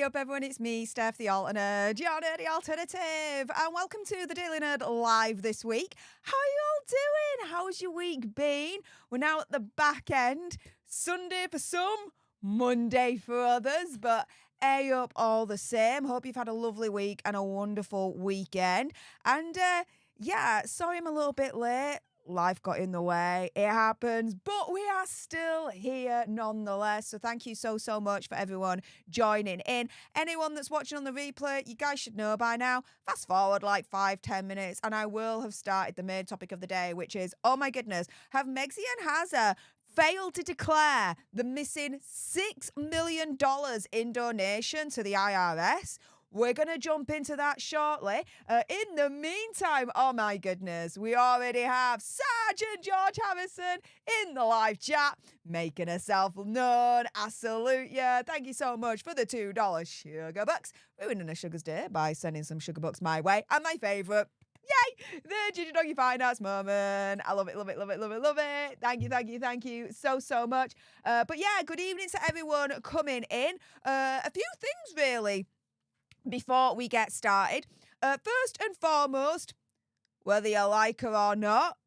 up, everyone? It's me, Stef The Alter Nerd, your nerdy alternative, and welcome to the Daily Nerd Live this week. How are you all doing? How's your week been? We're now at the back end. Sunday for some, Monday for others, but A up all the same. Hope you've had a lovely week and a wonderful weekend. And yeah, sorry I'm a little bit late. Life got in the way. It happens, but we are still here nonetheless. So thank you so much for everyone joining in. Anyone that's watching on the replay, you guys should know by now. Fast forward like 5-10 minutes and I will have started the main topic of the day, which is, oh my goodness, have Megxie and Hazza failed to declare the missing $6 million in donation to the IRS? We're going to jump into that shortly. In the meantime, oh my goodness, we already have Sergeant George Harrison in the live chat, making herself known. I salute you. Thank you so much for the $2 sugar bucks. Ruining a sugar's day by sending some sugar bucks my way. And my favourite, yay, the Gigi Doggy Finance moment. I love it, love it, love it, love it, love it. Thank you so much. But yeah, good evening to everyone coming in. A few things really before we get started. First and foremost, whether you like her or not,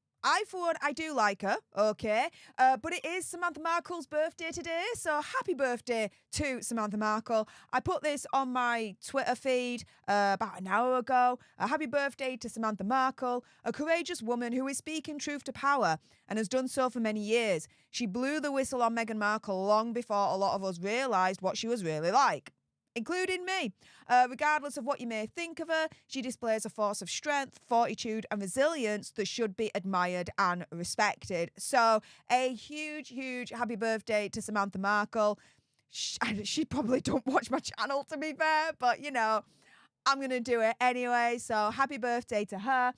for one, I do like her, okay? But it is Samantha Markle's birthday today, so happy birthday to Samantha Markle. I put this on my Twitter feed about an hour ago. Happy birthday to Samantha Markle, a courageous woman who is speaking truth to power and has done so for many years. She blew the whistle on Meghan Markle long before a lot of us realised what she was really like, including me. Regardless of what you may think of her, she displays a force of strength, fortitude and resilience that should be admired and respected. So a huge happy birthday to Samantha Markle. She probably don't watch my channel, to be fair, but you know, I'm going to do it anyway. So happy birthday to her.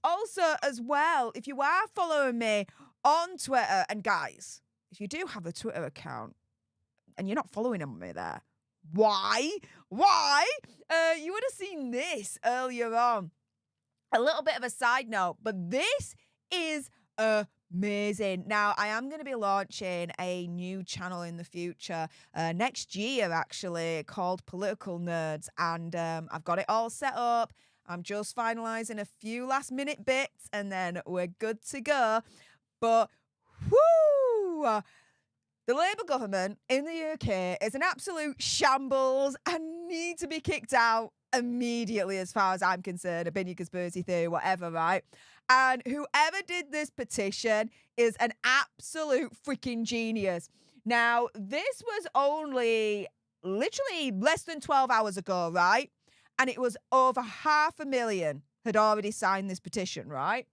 Also as well, if you are following me on Twitter, and guys, if you do have a Twitter account and you're not following me there, why? You would have seen this earlier on. A little bit of a side note, but this is amazing. Now, I am going to be launching a new channel in the future, next year actually, called Political Nerds, and I've got it all set up. I'm just finalising a few last minute bits, and then we're good to go. But, whoo! The Labour government in the UK is an absolute shambles and need to be kicked out immediately as far as I'm concerned. Opinion, conspiracy theory, whatever, right? And whoever did this petition is an absolute freaking genius. Now, this was only literally less than 12 hours ago, right? And it was over 500,000 had already signed this petition, right?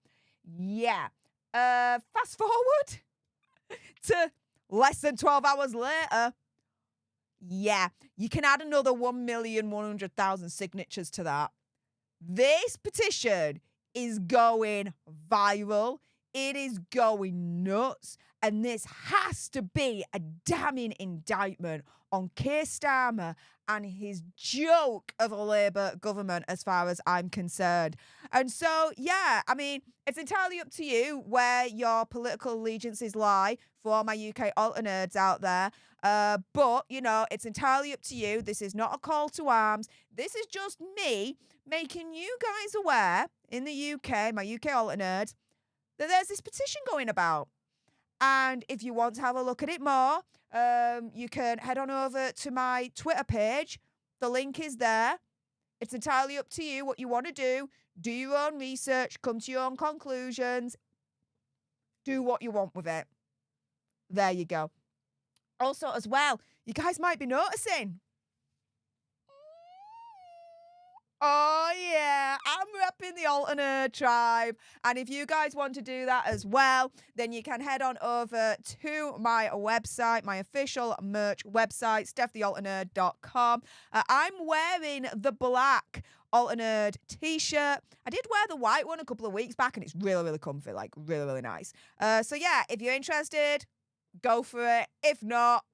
Yeah. Fast forward to less than 12 hours later, yeah, you can add another 1,100,000 signatures to that. This petition is going viral. It is going nuts. And this has to be a damning indictment on Keir Starmer and his joke of a Labour government as far as I'm concerned. And so, yeah, I mean, it's entirely up to you where your political allegiances lie for all my UK alter nerds out there. But, you know, it's entirely up to you. This is not a call to arms. This is just me making you guys aware in the UK, my UK alter nerds, that there's this petition going about. And if you want to have a look at it more, you can head on over to my Twitter page. The link is there. It's entirely up to you what you want to do. Do your own research, come to your own conclusions. Do what you want with it. There you go. Also, as well, you guys might be noticing. Oh, yeah, I'm repping the Alter Nerd tribe. And if you guys want to do that as well, then you can head on over to my website, my official merch website, stefthealternerd.com. I'm wearing the black Alter Nerd t-shirt. I did wear the white one a couple of weeks back, and it's really comfy, like really nice. So, yeah, if you're interested, go for it. If not,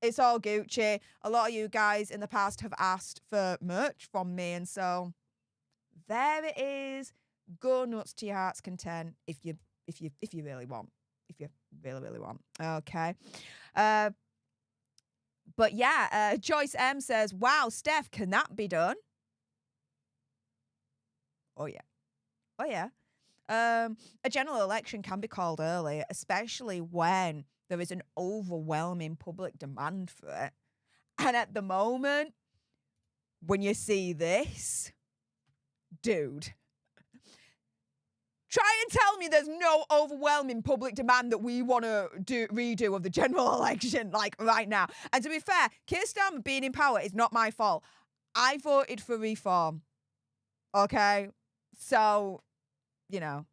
it's all Gucci. A lot of you guys in the past have asked for merch from me, and so there it is. Go nuts to your heart's content if you really want. If you really want. Okay. But yeah, Joyce M says, wow, Steph, can that be done? Oh, yeah. Oh, yeah. A general election can be called early, especially when there is an overwhelming public demand for it. And at the moment, when you see this, dude, try and tell me there's no overwhelming public demand that we want to redo of the general election, like right now. And to be fair, Keir Starmer being in power is not my fault. I voted for reform. Okay? So, you know,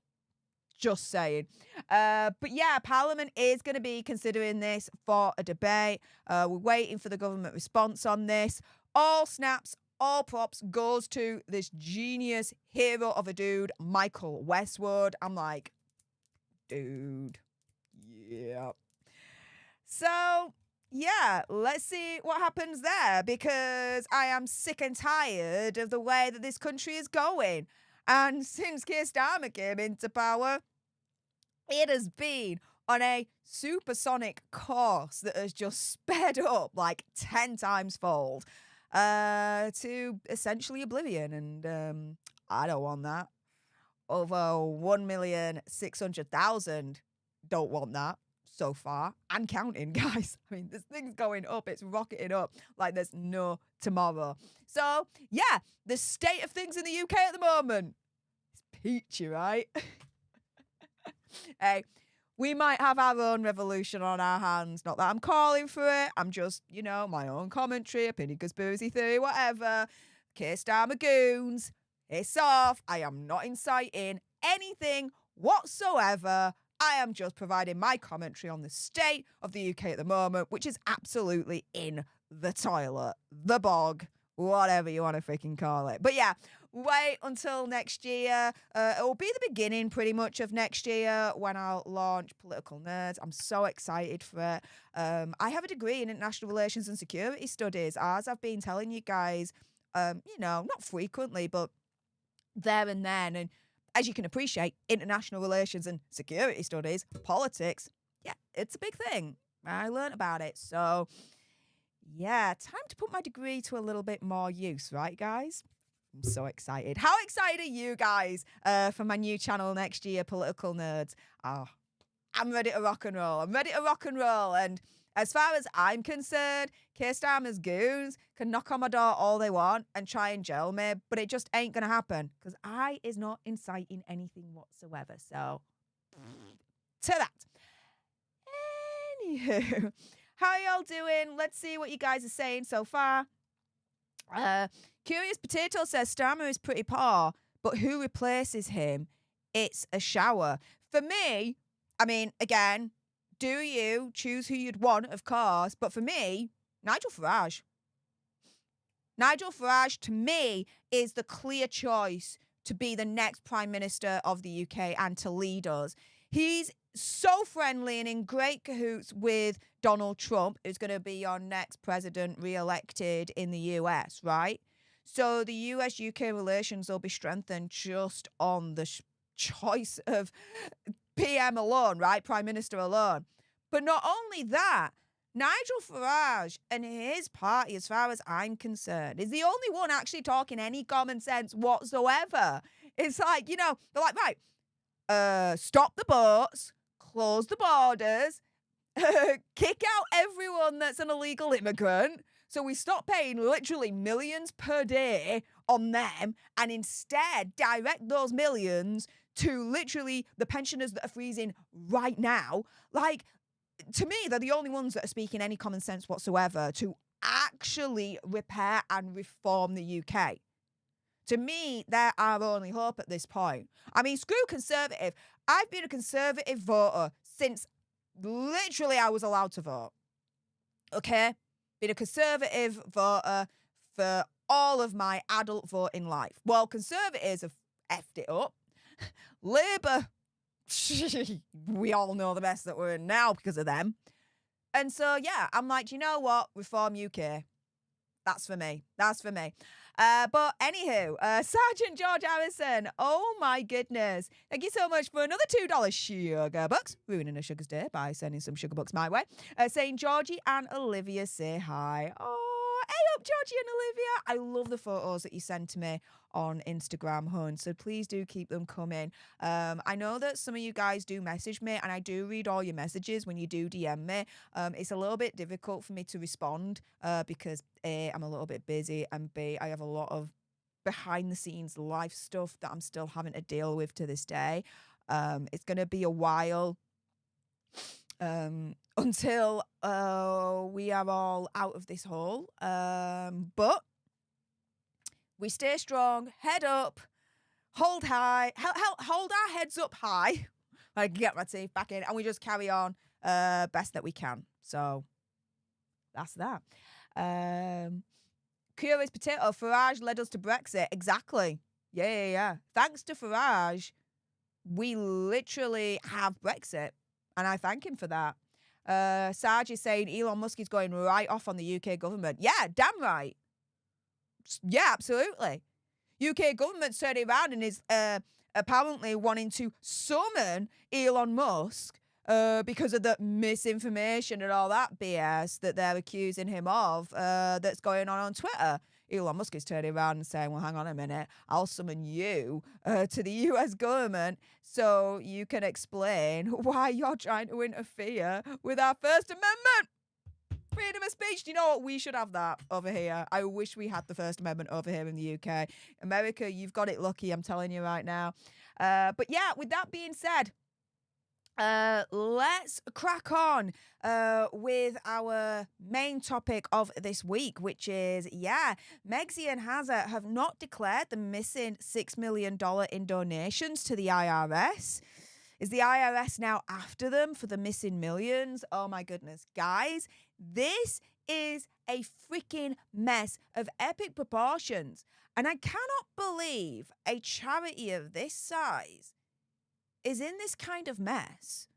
just saying. But yeah, Parliament is going to be considering this for a debate. We're waiting for the government response on this. All snaps, all props goes to this genius hero of a dude, Michael Westwood. I'm like, dude, yeah. So, yeah, let's see what happens there, because I am sick and tired of the way that this country is going. And since Keir Starmer came into power, it has been on a supersonic course that has just sped up like 10 times fold to essentially oblivion. And I don't want that. Over 1,600,000 don't want that so far, and counting, guys. I mean, this thing's going up. It's rocketing up like there's no tomorrow. So, yeah, the state of things in the UK at the moment. It's peachy, right? Hey, we might have our own revolution on our hands. Not that I'm calling for it. I'm just, you know, my own commentary, opinion, conspiracy theory, whatever. Keir Starmer goons. It's off. I am not inciting anything whatsoever. I am just providing my commentary on the state of the UK at the moment, which is absolutely in the toilet, the bog, whatever you want to freaking call it. But yeah, wait until next year. It will be the beginning pretty much of next year when I'll launch Political Nerds. I'm so excited for it. I have a degree in international relations and security studies, as I've been telling you guys, you know, not frequently, but there and then. And as you can appreciate, international relations and security studies, politics, yeah, it's a big thing. I learned about it. So, yeah, time to put my degree to a little bit more use, right, guys? I'm so excited. How excited are you guys for my new channel next year, Political Nerds? Oh, I'm ready to rock and roll. I'm ready to rock and roll. And as far as I'm concerned, Keir Starmer's goons can knock on my door all they want and try and jail me, but it just ain't going to happen because I is not inciting anything whatsoever. So, to that. Anywho, how y'all doing? Let's see what you guys are saying so far. Curious Potato says Starmer is pretty poor, but who replaces him? It's a shower. For me, I mean, again, do you choose who you'd want, of course, but for me, Nigel Farage. Nigel Farage, to me, is the clear choice to be the next Prime Minister of the UK and to lead us. He's so friendly and in great cahoots with Donald Trump, who's going to be our next president re-elected in the US, right? So the US-UK relations will be strengthened just on the choice of PM alone, right? Prime Minister alone. But not only that, Nigel Farage and his party, as far as I'm concerned, is the only one actually talking any common sense whatsoever. It's like, you know, they're like, right, stop the boats, close the borders, kick out everyone that's an illegal immigrant. So we stop paying literally millions per day on them and instead direct those millions to literally the pensioners that are freezing right now. Like, to me, they're the only ones that are speaking any common sense whatsoever to actually repair and reform the UK. To me, they're our only hope at this point. I mean, screw Conservative. I've been a Conservative voter since literally I was allowed to vote. Okay? Been a Conservative voter for all of my adult voting life. Well, Conservatives have effed it up. Labour, we all know the mess that we're in now because of them. And so, yeah, I'm like, you know what? Reform UK. That's for me. That's for me. But anywho, Sergeant George Harrison, oh my goodness. Thank you so much for another $2 sugar bucks, ruining a sugar's day by sending some sugar bucks my way, saying Georgie and Olivia say hi. Oh, hey up, Georgie and Olivia. I love the photos that you send to me on Instagram, hun, so please do keep them coming. I know that some of you guys do message me, and I do read all your messages when you do DM me. It's a little bit difficult for me to respond because A, I'm a little bit busy, and B, I have a lot of behind the scenes life stuff that I'm still having to deal with to this day. It's going to be a while until we are all out of this hole. But we stay strong, head up, hold high, hold our heads up high. I can get my teeth back in, and we just carry on best that we can. So that's that. Curious Potato, Farage led us to Brexit. Exactly. Yeah. Thanks to Farage, we literally have Brexit, and I thank him for that. Sarge is saying Elon Musk is going right off on the UK government. Yeah, damn right. Yeah, absolutely. UK government turning around and is apparently wanting to summon Elon Musk because of the misinformation and all that BS that they're accusing him of that's going on Twitter. Elon Musk is turning around and saying, well, hang on a minute, I'll summon you to the US government so you can explain why you're trying to interfere with our First Amendment. Freedom of speech. Do you know what? We should have that over here. I wish we had the First Amendment over here in the UK. America, you've got it lucky, I'm telling you right now. But yeah, with that being said, let's crack on with our main topic of this week, which is, Megsy and Hazza have not declared the missing $6 million in donations to the IRS. Is the IRS now after them for the missing millions? Oh my goodness. Guys, this is a freaking mess of epic proportions. And I cannot believe a charity of this size is in this kind of mess.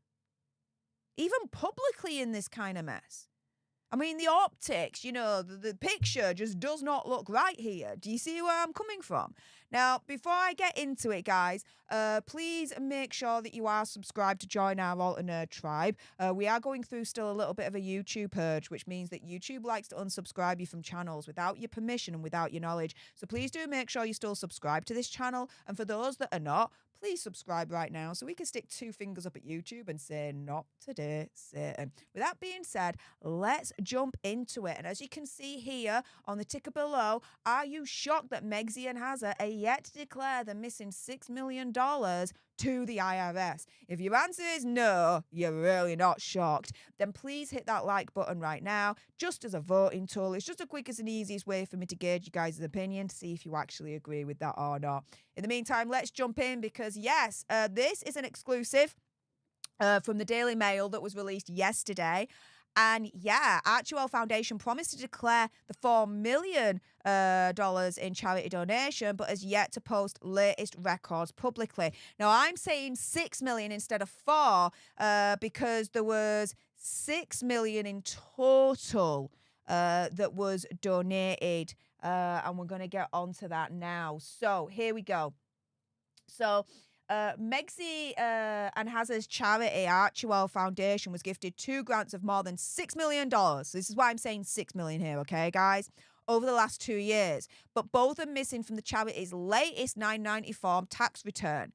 Even publicly in this kind of mess. I mean, the optics, the picture just does not look right here. Do you see where I'm coming from? Now, before I get into it, guys, please make sure that you are subscribed to join our Alter Nerd tribe. We are going through still a little bit of a YouTube purge, which means that YouTube likes to unsubscribe you from channels without your permission and without your knowledge. So please do make sure you still subscribe to this channel. And for those that are not, please subscribe right now so we can stick two fingers up at YouTube and say, not today, Satan. With that being said, let's jump into it. And as you can see here on the ticker below, are you shocked that Megsy and Hazza are yet to declare the missing $6 million to the IRS? If your answer is no, you're really not shocked, then please hit that like button right now, just as a voting tool. It's just the quickest and easiest way for me to gauge you guys' opinion to see if you actually agree with that or not. In the meantime, let's jump in because, yes, this is an exclusive from the Daily Mail that was released yesterday. And yeah, Archewell Foundation promised to declare the $4 million in charity donation, but has yet to post latest records publicly. Now, I'm saying 6 million instead of 4 because there was 6 million in total that was donated. And we're going to get onto that now. So here we go. So Megsy and Hazza's charity, Archewell Foundation, was gifted 2 grants of more than $6 million. This is why I'm saying 6 million here, okay, guys? Over the last 2 years. But both are missing from the charity's latest 990 form tax return.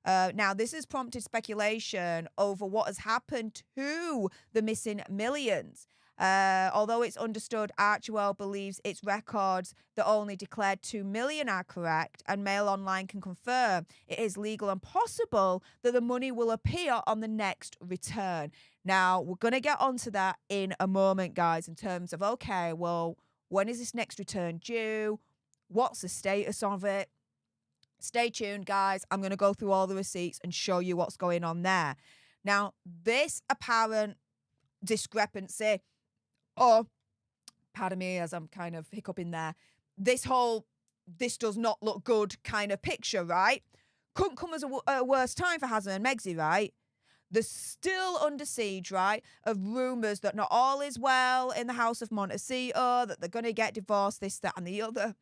Now, this has prompted speculation over what has happened to the missing millions. Although it's understood Archewell believes its records that only declared 2 million are correct, and Mail Online can confirm it is legal and possible that the money will appear on the next return. Now, we're going to get onto that in a moment, guys, in terms of, okay, well, when is this next return due? What's the status of it? Stay tuned, guys. I'm going to go through all the receipts and show you what's going on there. Now, this apparent discrepancy, or, pardon me as I'm kind of hiccuping there, this does not look good kind of picture, right? Couldn't come as a worse time for Hazza and Megsy, right? They're still under siege, right, of rumours that not all is well in the House of Montecito, that they're going to get divorced, this, that and the other.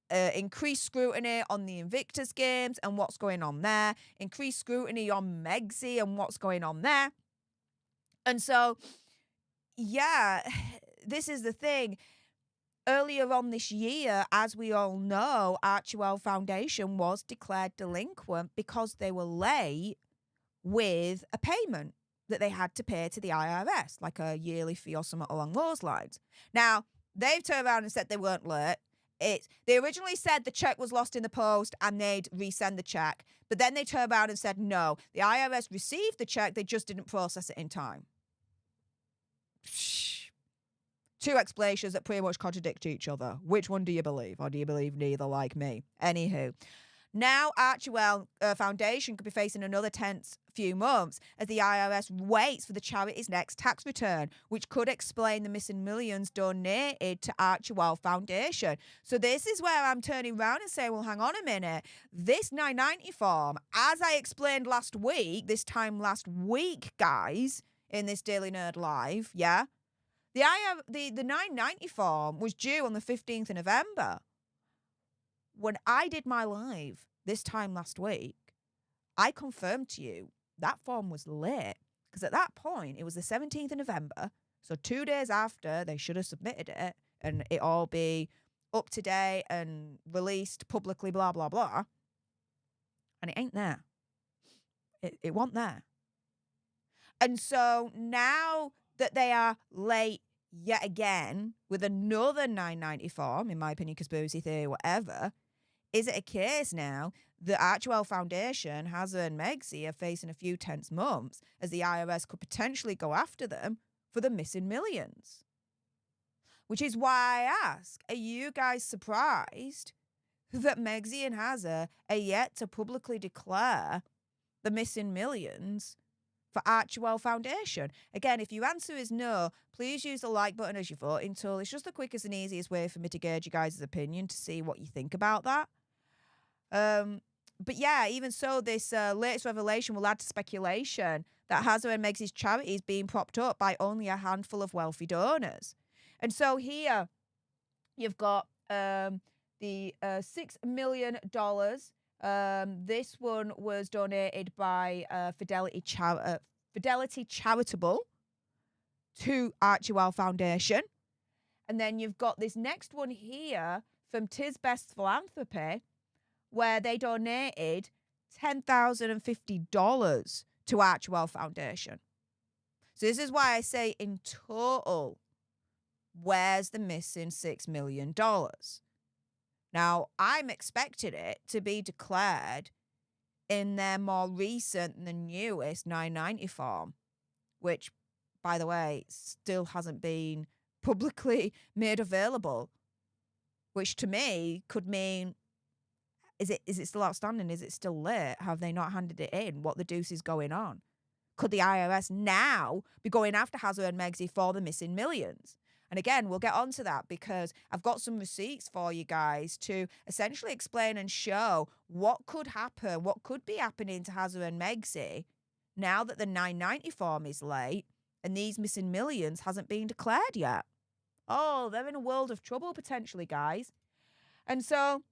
increased scrutiny on the Invictus Games and what's going on there, increased scrutiny on Megxi and what's going on there. And so, yeah, this is the thing. Earlier on this year, as we all know, Archewell Foundation was declared delinquent because they were late with a payment that they had to pay to the IRS, like a yearly fee or something along those lines. Now, they've turned around and said they weren't late. They originally said the check was lost in the post and they'd resend the check. But then they turned around and said, no, the IRS received the check, they just didn't process it in time. Two explanations that pretty much contradict each other. Which one do you believe? Or do you believe neither, like me? Anywho, now Archewell Foundation could be facing another tense few months as the IRS waits for the charity's next tax return, which could explain the missing millions donated to Archewell Foundation. So this is where I'm turning around and saying, well, hang on a minute. This 990 form, as I explained last week, guys, in this Daily Nerd Live, yeah? The 990 form was due on the 15th of November. When I did my live this time last week, I confirmed to you that form was late because at that point it was the 17th of November. So 2 days after they should have submitted it and it all be up to date and released publicly, blah, blah, blah. And it ain't there. It wasn't there. And so now that they are late yet again with another 990 form, in my opinion, conspiracy theory, whatever, is it a case now that Archewell Foundation, Hazza and Megxi are facing a few tense months as the IRS could potentially go after them for the missing millions? Which is why I ask, are you guys surprised that Megxi and Hazza are yet to publicly declare the missing millions for Archewell Foundation? Again, if your answer is no, please use the like button as your voting tool. It's just the quickest and easiest way for me to gauge you guys' opinion to see what you think about that. But yeah, even so, this latest revelation will add to speculation that Hazza and Megxi's charity is being propped up by only a handful of wealthy donors. And so here you've got the $6 million. This one was donated by Fidelity Charitable to Archewell Foundation. And then you've got this next one here from Tis Best Philanthropy, where they donated $10,050 to Archewell Foundation. So this is why I say in total, where's the missing $6 million? Now, I'm expecting it to be declared in their more recent and the newest 990 form, which, by the way, still hasn't been publicly made available, which to me could mean, is it still outstanding? Is it still late? Have they not handed it in? What the deuce is going on? Could the IRS now be going after Hazza and Megxi for the missing millions? And again, we'll get onto that because I've got some receipts for you guys to essentially explain and show what could happen, what could be happening to Hazza and Megxi now that the 990 form is late and these missing millions hasn't been declared yet. Oh, they're in a world of trouble potentially, guys. And so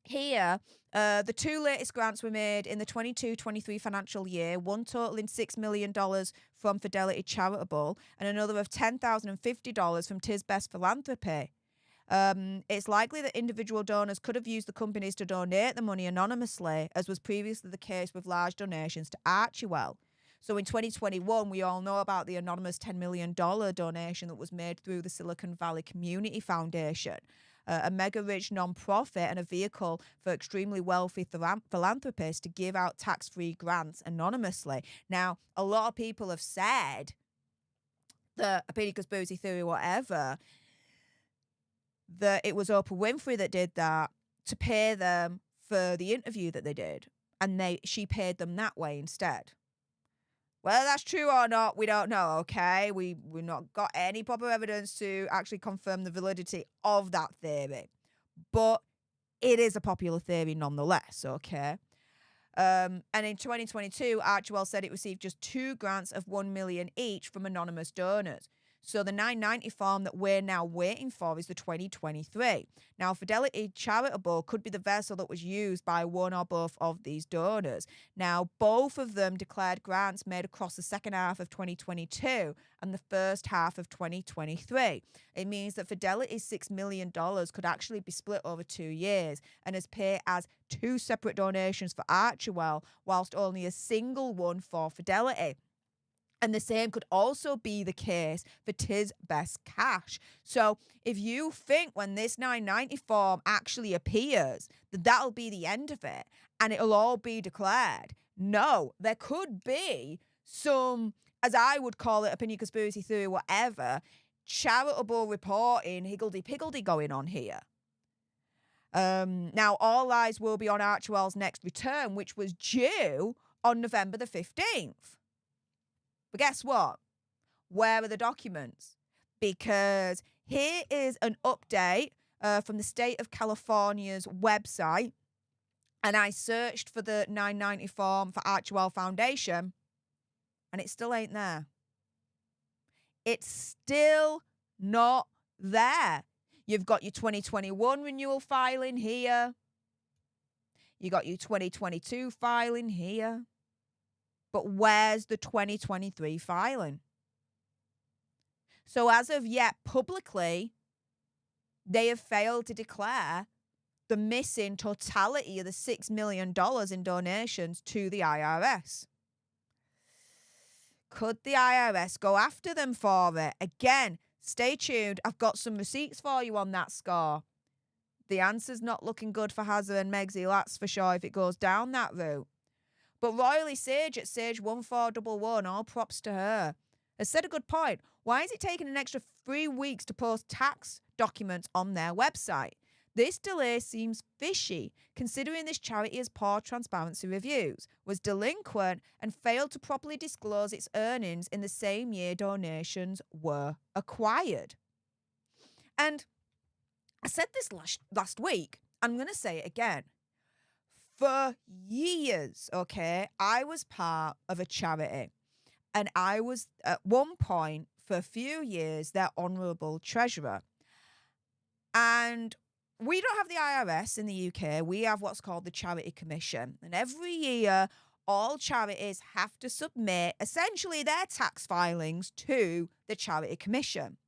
here, the two latest grants were made in the 22-23 financial year, one totaling $6 million from Fidelity Charitable and another of $10,050 from Tis Best Philanthropy. It's likely that individual donors could have used the companies to donate the money anonymously, as was previously the case with large donations to Archewell. So in 2021, we all know about the anonymous $10 million donation that was made through the Silicon Valley Community Foundation, a mega-rich non-profit and a vehicle for extremely wealthy philanthropists to give out tax-free grants anonymously. Now, a lot of people have said that, opinion, conspiracy theory, whatever, that it was Oprah Winfrey that did that to pay them for the interview that they did, and she paid them that way instead. Whether that's true or not, we don't know, okay? We've not got any proper evidence to actually confirm the validity of that theory. But it is a popular theory nonetheless, okay? And in 2022, Archewell said it received just 2 grants of $1 million each from anonymous donors. So the 990 form that we're now waiting for is the 2023. Now, Fidelity Charitable could be the vessel that was used by one or both of these donors. Now, both of them declared grants made across the second half of 2022 and the first half of 2023. It means that Fidelity's $6 million could actually be split over 2 years and is paid as 2 separate donations for Archewell, whilst only a single one for Fidelity. And the same could also be the case for Tis Best Cash. So if you think when this 990 form actually appears that that'll be the end of it and it'll all be declared, no, there could be some, as I would call it, opinion, conspiracy theory, whatever, charitable reporting, higgledy-piggledy going on here. Now, all eyes will be on Archewell's next return, which was due on November the 15th. But guess what? Where are the documents? Because here is an update from the state of California's website. And I searched for the 990 form for Archewell Foundation, and it still ain't there. It's still not there. You've got your 2021 renewal filing here. You got your 2022 filing here. But where's the 2023 filing? So as of yet, publicly, they have failed to declare the missing totality of the $6 million in donations to the IRS. Could the IRS go after them for it? Again, stay tuned. I've got some receipts for you on that score. The answer's not looking good for Harry and Meghan, that's for sure, if it goes down that route. But Royally Sage at Sage 1411, all props to her, has said a good point. Why is it taking an extra 3 weeks to post tax documents on their website? This delay seems fishy, considering this charity has poor transparency reviews, was delinquent, and failed to properly disclose its earnings in the same year donations were acquired. And I said this last week, I'm going to say it again. For years, okay, I was part of a charity, and I was at one point for a few years their honourable treasurer. And we don't have the IRS in the UK. We have what's called the Charity Commission. And every year, all charities have to submit essentially their tax filings to the Charity Commission.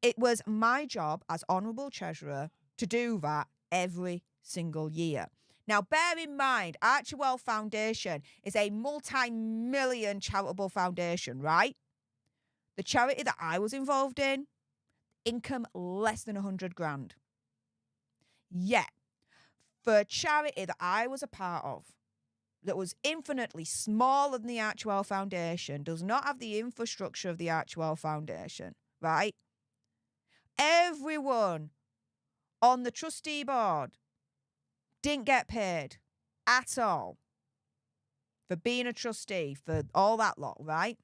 It was my job as honourable treasurer to do that every single year. Now, bear in mind, Archewell Foundation is a multi-million charitable foundation, right? The charity that I was involved in, income less than 100 grand. Yet, for a charity that I was a part of, that was infinitely smaller than the Archewell Foundation, does not have the infrastructure of the Archewell Foundation, right? Everyone on the trustee board didn't get paid at all for being a trustee, for all that lot, right?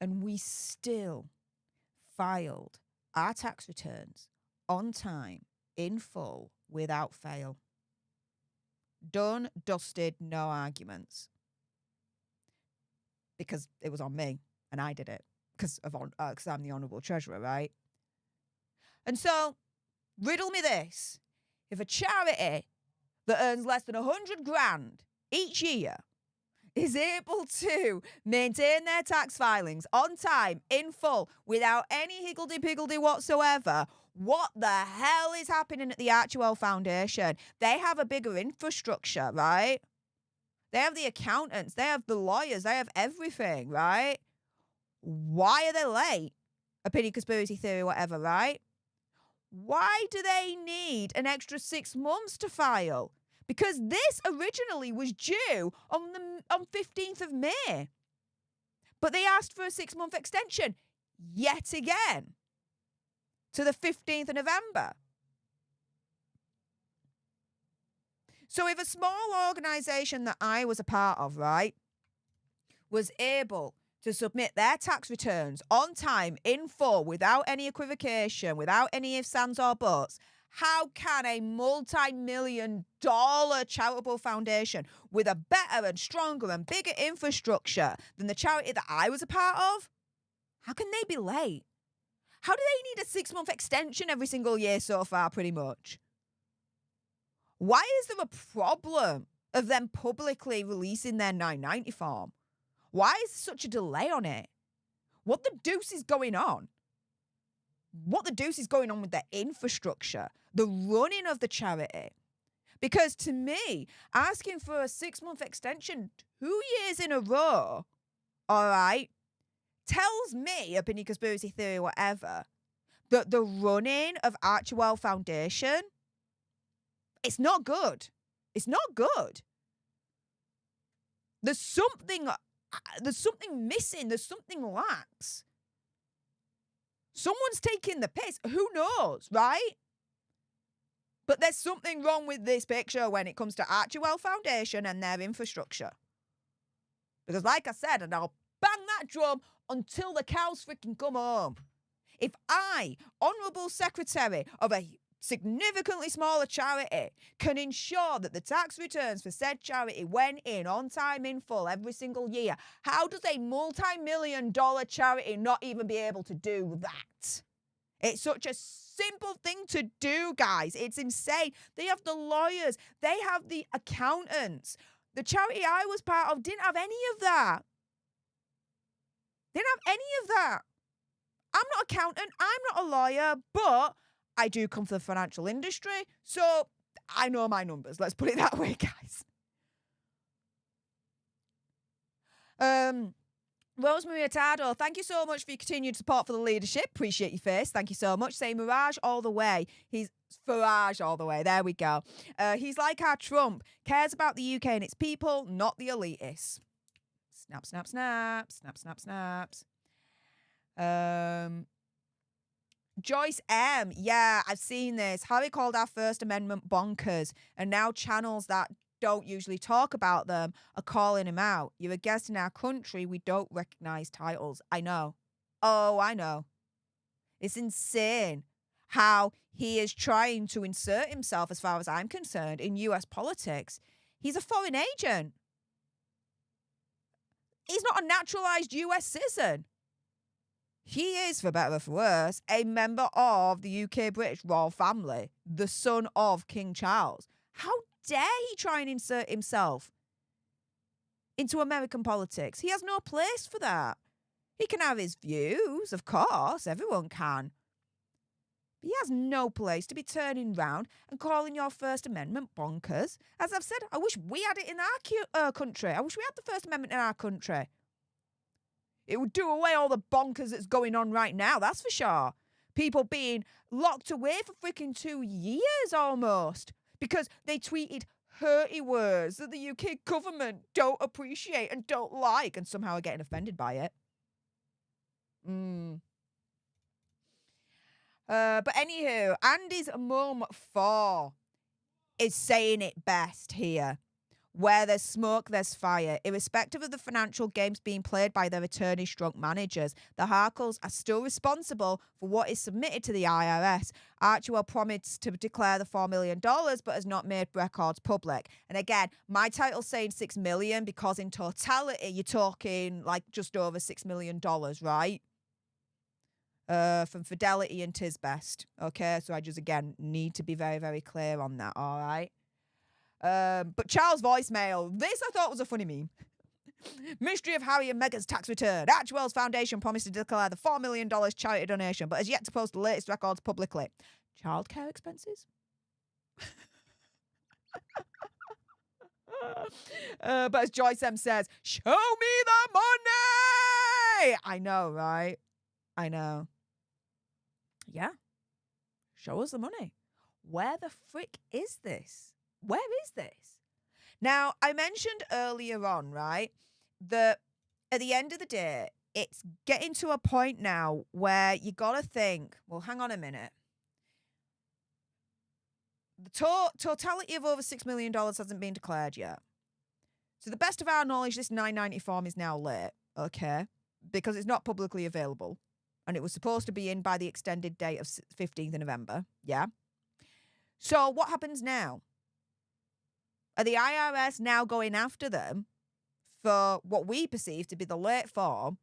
And we still filed our tax returns on time, in full, without fail. Done, dusted, no arguments. Because it was on me, and I did it. Because I'm the honourable treasurer, right? And so, riddle me this. If a charity that earns less than 100 grand each year is able to maintain their tax filings on time, in full, without any higgledy-piggledy whatsoever, what the hell is happening at the Archewell Foundation? They have a bigger infrastructure, right? They have the accountants, they have the lawyers, they have everything, right? Why are they late? Opinion, conspiracy theory, whatever, right? Why do they need an extra 6 months to file? Because this originally was due on 15th of May. But they asked for a 6-month extension yet again to the 15th of November. So if a small organisation that I was a part of, right, was able to submit their tax returns on time, in full, without any equivocation, without any ifs, ands or buts, How can a multi-million-dollar charitable foundation with a better and stronger and bigger infrastructure than the charity that I was a part of, how can they be late? How do they need a 6-month extension every single year so far, pretty much? Why is there a problem of them publicly releasing their 990 form? Why is there such a delay on it? What the deuce is going on? What the deuce is going on with the infrastructure, the running of the charity? Because to me, asking for a 6-month extension 2 years in a row, all right, tells me, opinion, conspiracy theory, whatever, that the running of Archewell Foundation, it's not good. It's not good. There's something missing. There's something lacks. Someone's taking the piss. Who knows, right? But there's something wrong with this picture when it comes to Archewell Foundation and their infrastructure. Because like I said, and I'll bang that drum until the cows freaking come home. If I, Honourable Secretary of a significantly smaller charity, can ensure that the tax returns for said charity went in on time in full every single year, how does a multi-million-dollar charity not even be able to do that? It's such a simple thing to do, guys. It's insane. They have the lawyers. They have the accountants. The charity I was part of didn't have any of that. Didn't have any of that. I'm not an accountant. I'm not a lawyer, but I do come from the financial industry, so I know my numbers. Let's put it that way, guys. Rosemary Atado, thank you so much for your continued support for the leadership. Appreciate your face. Thank you so much. Say Mirage all the way. He's Farage all the way. There we go. He's like our Trump. Cares about the UK and its people, not the elitists. Snap, snap, snap. Snap, snap, snaps. Joyce M. Yeah, I've seen this. Harry called our First Amendment bonkers, and now channels that don't usually talk about them are calling him out. You're a guest in our country. We don't recognize titles. I know. Oh, I know. It's insane how he is trying to insert himself, as far as I'm concerned, in US politics. He's a foreign agent. He's not a naturalized US citizen. He is, for better or for worse, a member of the UK British royal family, the son of King Charles. How dare he try and insert himself into American politics? He has no place for that. He can have his views, of course, everyone can. But he has no place to be turning round and calling your First Amendment bonkers. As I've said, I wish we had it in our country. I wish we had the First Amendment in our country. It would do away all the bonkers that's going on right now, that's for sure. People being locked away for freaking 2 years almost because they tweeted hurty words that the UK government don't appreciate and don't like and somehow are getting offended by it. But anywho, Andy's mum 4 is saying it best here. Where there's smoke, there's fire. Irrespective of the financial games being played by their attorney-stroke managers, the Harkles are still responsible for what is submitted to the IRS. Archewell promised to declare the $4 million, but has not made records public. And again, my title's saying $6 million because in totality, you're talking like just over $6 million, right? From Fidelity and Tisbest. Okay, so I just, again, need to be very, very clear on that, all right? But Charles' voicemail, this I thought was a funny meme. Mystery of Harry and Meghan's tax return. Archewell's foundation promised to declare the $4 million charity donation, but has yet to post the latest records publicly. Childcare expenses? But as Joyce M says, show me the money! I know, right? I know. Yeah. Show us the money. Where the frick is this? Where is this? Now, I mentioned earlier on, right, that at the end of the day, it's getting to a point now where you got to think, well, hang on a minute. The totality of over $6 million hasn't been declared yet. To the best of our knowledge, this 990 form is now late, okay, because it's not publicly available. And it was supposed to be in by the extended date of 15th of November, yeah? So what happens now? Are the IRS now going after them for what we perceive to be the late form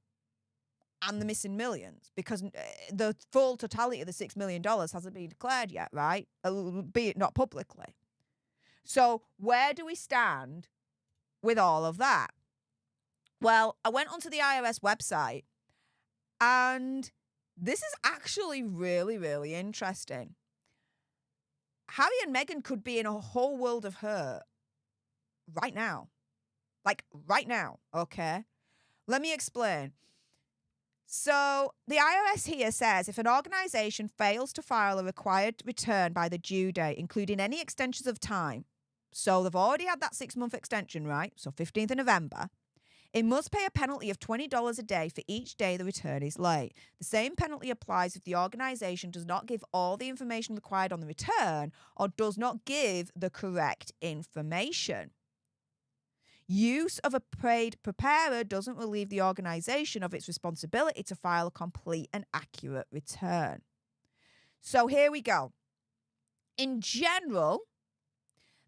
and the missing millions? Because the full totality of the $6 million hasn't been declared yet, right? Be it not publicly. So where do we stand with all of that? Well, I went onto the IRS website, and this is actually really, really interesting. Harry and Meghan could be in a whole world of hurt right now. Like right now, okay? Let me explain. So the IRS here says if an organisation fails to file a required return by the due date, including any extensions of time, so they've already had that 6-month extension, right? So 15th of November. It must pay a penalty of $20 a day for each day the return is late. The same penalty applies if the organisation does not give all the information required on the return or does not give the correct information. Use of a paid preparer doesn't relieve the organisation of its responsibility to file a complete and accurate return. So here we go. In general,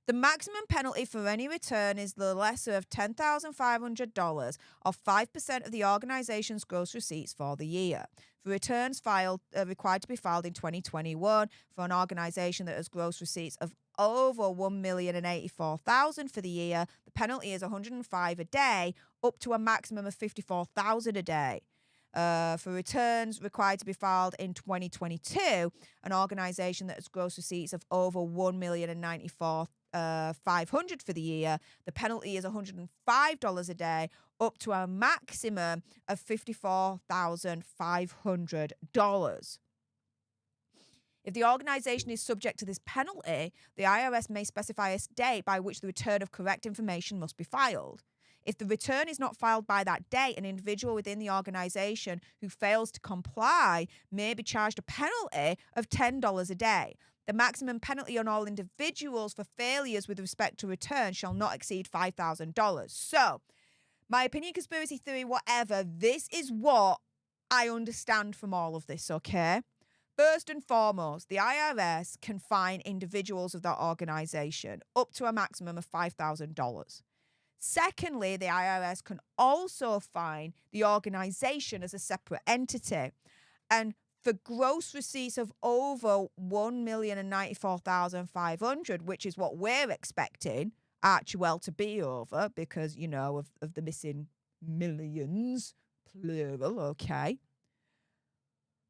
the maximum penalty for any return is the lesser of $10,500 or 5% of the organisation's gross receipts for the year. For returns filed required to be filed in 2021 for an organisation that has gross receipts of over $1,084,000 for the year, the penalty is $105 a day, up to a maximum of $54,000 a day. For returns required to be filed in 2022, an organisation that has gross receipts of over $1,094,500 for the year, the penalty is $105 a day, up to a maximum of $54,500. If the organisation is subject to this penalty, the IRS may specify a date by which the return of correct information must be filed. If the return is not filed by that date, an individual within the organisation who fails to comply may be charged a penalty of $10 a day. The maximum penalty on all individuals for failures with respect to return shall not exceed $5,000. So, my opinion, conspiracy theory, whatever, this is what I understand from all of this, okay? First and foremost, the IRS can fine individuals of that organisation up to a maximum of $5,000. Secondly, the IRS can also fine the organisation as a separate entity. And for gross receipts of over $1,094,500, which is what we're expecting Archewell to be over because, you know, of the missing millions, plural, okay,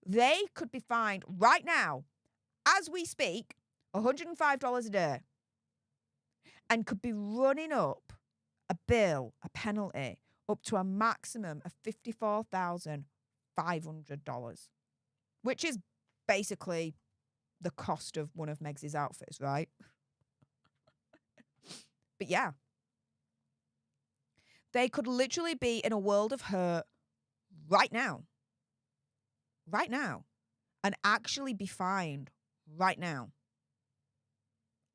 they could be fined right now, as we speak, $105 a day, and could be running up a bill, a penalty, up to a maximum of $54,500, which is basically the cost of one of Meg's outfits, right? But yeah, they could literally be in a world of hurt right now, and actually be fined right now,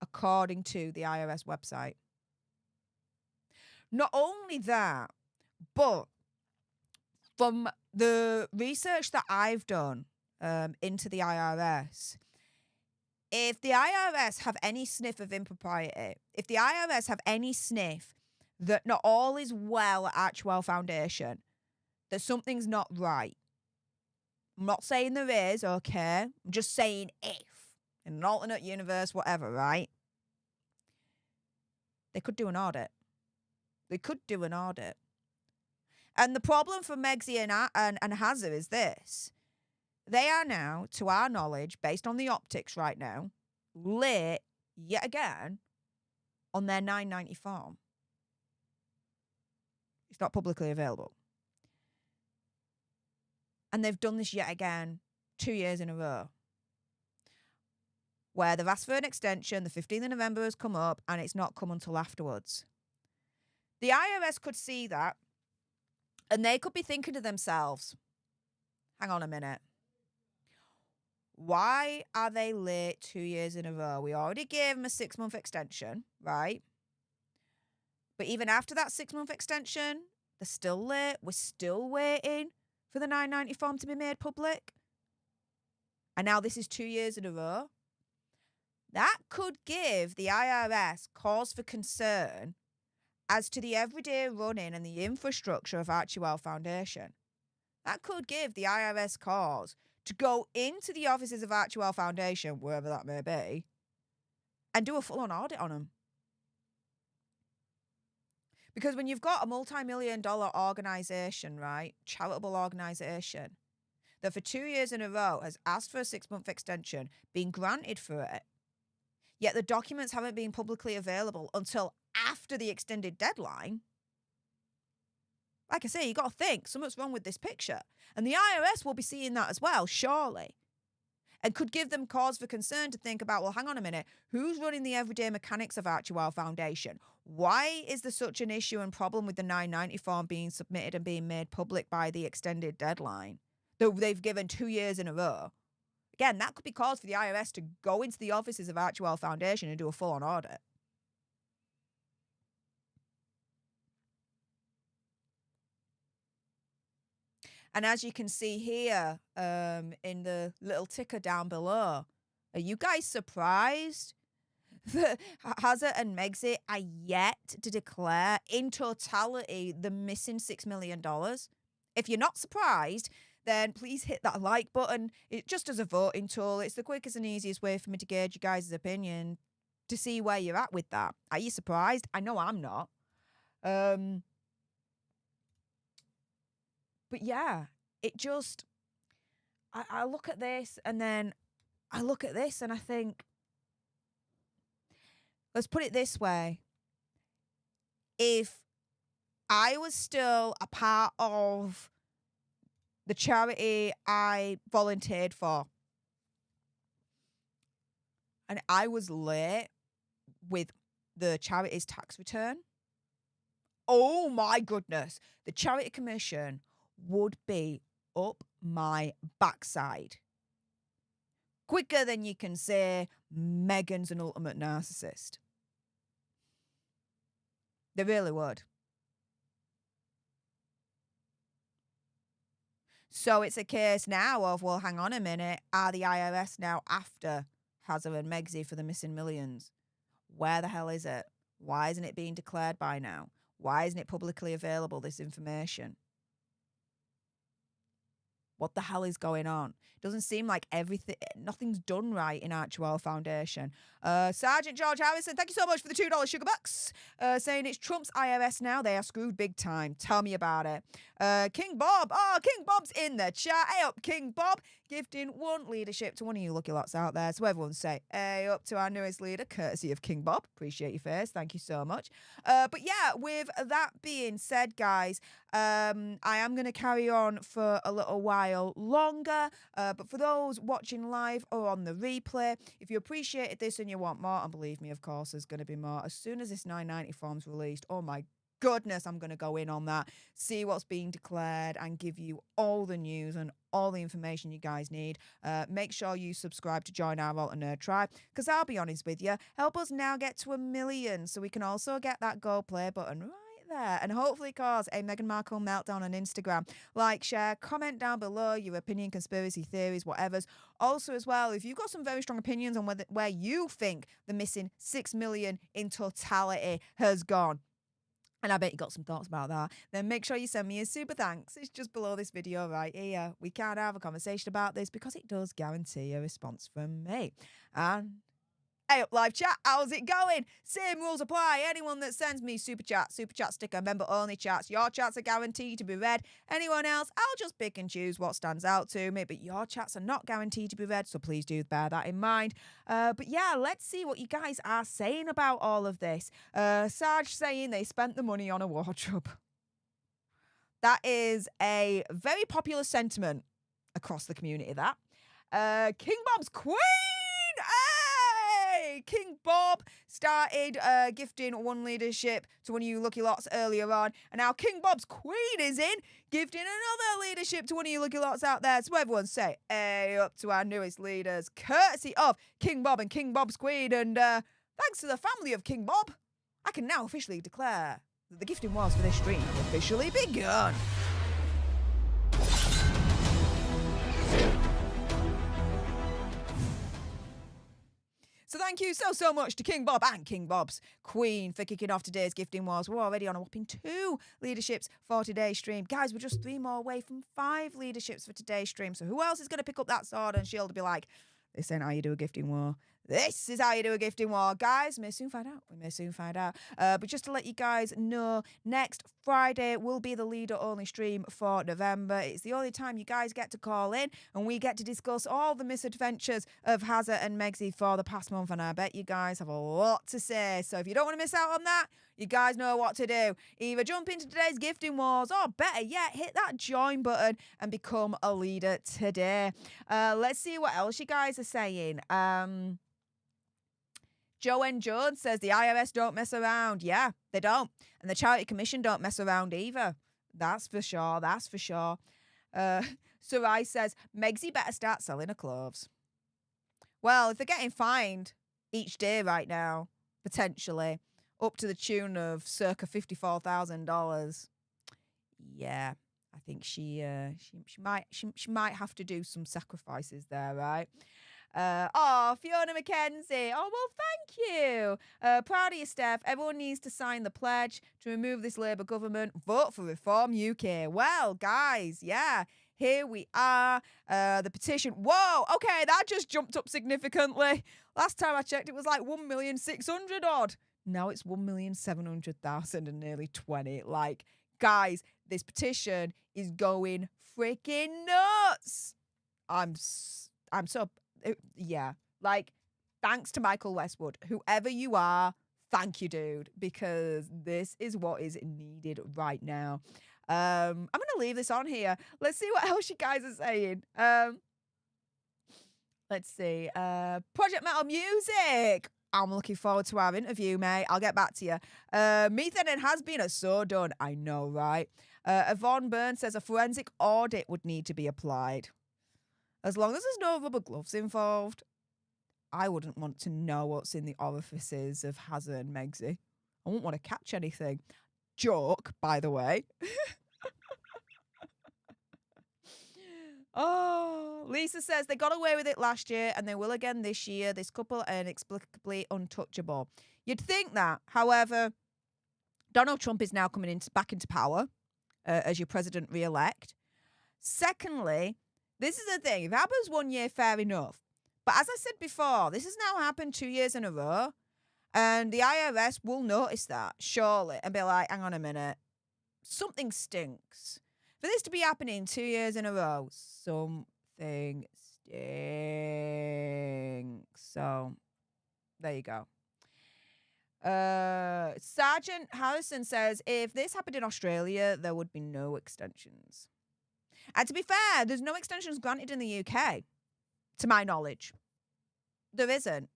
according to the IRS website. Not only that, but from the research that I've done into the IRS, if the IRS have any sniff of impropriety, if the IRS have any sniff that not all is well at Archewell Foundation, that something's not right, I'm not saying there is, okay? I'm just saying if, in an alternate universe, whatever, right? They could do an audit. They could do an audit. And the problem for Megsy and Hazza is this. They are now, to our knowledge, based on the optics right now, late, yet again, on their 990 form. It's not publicly available. And they've done this yet again 2 years in a row, where they've asked for an extension, the 15th of November has come up, and it's not come until afterwards. The IRS could see that, and they could be thinking to themselves, hang on a minute. Why are they late 2 years in a row? We already gave them a 6-month extension, right? But even after that 6-month extension, they're still late. We're still waiting for the 990 form to be made public. And now this is 2 years in a row. That could give the IRS cause for concern as to the everyday running and the infrastructure of Archewell Foundation. That could give the IRS cause to go into the offices of Archewell Foundation, wherever that may be, and do a full-on audit on them. Because when you've got a multi-million-dollar organisation, right, charitable organisation, that for 2 years in a row has asked for a 6-month extension, been granted for it, yet the documents haven't been publicly available until after the extended deadline. Like I say, you got to think something's wrong with this picture. And the IRS will be seeing that as well, surely. And could give them cause for concern to think about, well, hang on a minute, who's running the everyday mechanics of Archewell Foundation? Why is there such an issue and problem with the 990 form being submitted and being made public by the extended deadline that they've given 2 years in a row? Again, that could be cause for the IRS to go into the offices of Archewell Foundation and do a full-on audit. And as you can see here in the little ticker down below, are you guys surprised that Hazard and Megxit are yet to declare in totality the missing $6 million? If you're not surprised, then please hit that like button. It just as a voting tool. It's the quickest and easiest way for me to gauge you guys' opinion to see where you're at with that. Are you surprised? I know I'm not. But yeah, it just, I look at this and then I look at this and I think, let's put it this way. If I was still a part of the charity I volunteered for and I was late with the charity's tax return, oh my goodness, the Charity Commission would be up my backside. Quicker than you can say Meghan's an ultimate narcissist. They really would. So it's a case now of, well, hang on a minute, are the IRS now after Hazard and Megxit for the missing millions? Where the hell is it? Why isn't it being declared by now? Why isn't it publicly available, this information? What the hell is going on? It doesn't seem like nothing's done right in Archewell Foundation. Sergeant George Harrison, thank you so much for the $2 sugar bucks. Saying it's Trump's IRS now. They are screwed big time. Tell me about it. King Bob. Oh, King Bob's in the chat. Hey up, King Bob. Gifting one leadership to one of you lucky lots out there. So everyone say, hey up to our newest leader, courtesy of King Bob. Appreciate your face. Thank you so much. But yeah, with that being said, guys, I am going to carry on for a little while longer. But for those watching live or on the replay, if you appreciated this and you want more, and believe me, of course, there's going to be more. As soon as this 990 form's released, oh my goodness, I'm going to go in on that, see what's being declared, and give you all the news and all the information you guys need. Make sure you subscribe to join our Alter Nerd tribe, because I'll be honest with you, help us now get to 1 million so we can also get that go play button right there and hopefully cause a Meghan Markle meltdown on Instagram. Like, share, comment down below your opinion, conspiracy theories, whatever's. Also as well, if you've got some very strong opinions on where you think the missing 6 million in totality has gone, and I bet you got some thoughts about that, then make sure you send me a super thanks. It's just below this video right here. We can't have a conversation about this because it does guarantee a response from me. And hey up, live chat, how's it going? Same rules apply. Anyone that sends me super chat sticker, member only chats, your chats are guaranteed to be read. Anyone else, I'll just pick and choose what stands out to me, but your chats are not guaranteed to be read, so please do bear that in mind. But yeah, let's see what you guys are saying about all of this. Sarge saying they spent the money on a wardrobe. That is a very popular sentiment across the community, that. King Bob's Queen! King Bob started gifting one leadership to one of you lucky lots earlier on, and now King Bob's Queen is in, gifting another leadership to one of you lucky lots out there. So everyone say, hey up to our newest leaders, courtesy of King Bob and King Bob's Queen, and thanks to the family of King Bob, I can now officially declare that the gifting wars for this stream have officially begun. So thank thank you so much to King Bob and King Bob's Queen for kicking off today's gifting wars. We're already on a whopping 2 leaderships for today's stream. Guys, we're just 3 more away from 5 leaderships for today's stream. So who else is going to pick up that sword and shield to be like, this ain't how you do a gifting war. This is how you do a gifting war. Guys, we may soon find out. We may soon find out. But just to let you guys know, next Friday will be the leader-only stream for November. It's the only time you guys get to call in and we get to discuss all the misadventures of Hazza and Megzy for the past month. And I bet you guys have a lot to say. So if you don't want to miss out on that, you guys know what to do. Either jump into today's gifting wars or better yet, hit that join button and become a leader today. Let's see what else you guys are saying. Joanne Jones says the IRS don't mess around. Yeah, they don't. And the Charity Commission don't mess around either. That's for sure. That's for sure. Sarai says, Megzy better start selling her clothes. Well, if they're getting fined each day right now, potentially, up to the tune of circa $54,000, yeah, I think she might have to do some sacrifices there, right? Fiona McKenzie. Oh, well, thank you. Proud of you, Steph. Everyone needs to sign the pledge to remove this Labour government. Vote for Reform UK. Well, guys, yeah, here we are. The petition. Whoa, okay, that just jumped up significantly. Last time I checked, it was like 1,600,000 odd. Now it's 1,700,000 and nearly 20. Like, guys, this petition is going freaking nuts. I'm so... yeah, like, thanks to Michael Westwood, whoever you are, thank you, dude, because this is what is needed right now. I'm gonna leave this on here. Let's see what else you guys are saying. Let's see. Project Metal Music. I'm looking forward to our interview, mate. I'll get back to you. Methane and has been so done. I know, right? Yvonne Burns says a forensic audit would need to be applied. As long as there's no rubber gloves involved, I wouldn't want to know what's in the orifices of Hazza and Megzy. I wouldn't want to catch anything. Joke, by the way. Oh, Lisa says they got away with it last year and they will again this year. This couple are inexplicably untouchable. You'd think that. However, Donald Trump is now coming back into power as your president-elect. Secondly, this is the thing. If it happens 1 year, fair enough. But as I said before, this has now happened 2 years in a row. And the IRS will notice that, surely, and be like, hang on a minute. Something stinks. For this to be happening 2 years in a row, something stinks. So, there you go. Sergeant Harrison says, if this happened in Australia, there would be no extensions. And to be fair, there's no extensions granted in the UK, to my knowledge. There isn't.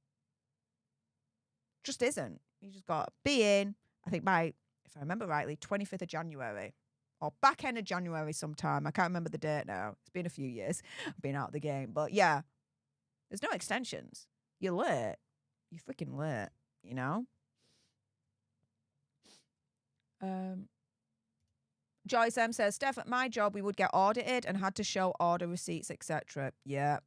Just isn't. You just got to be in, I think by, if I remember rightly, 25th of January. Or back end of January sometime. I can't remember the date now. It's been a few years. I've been out of the game. But yeah, there's no extensions. You're late. You're freaking late, you know? Joyce M says, Steph, at my job, we would get audited and had to show order receipts, etc. Yeah.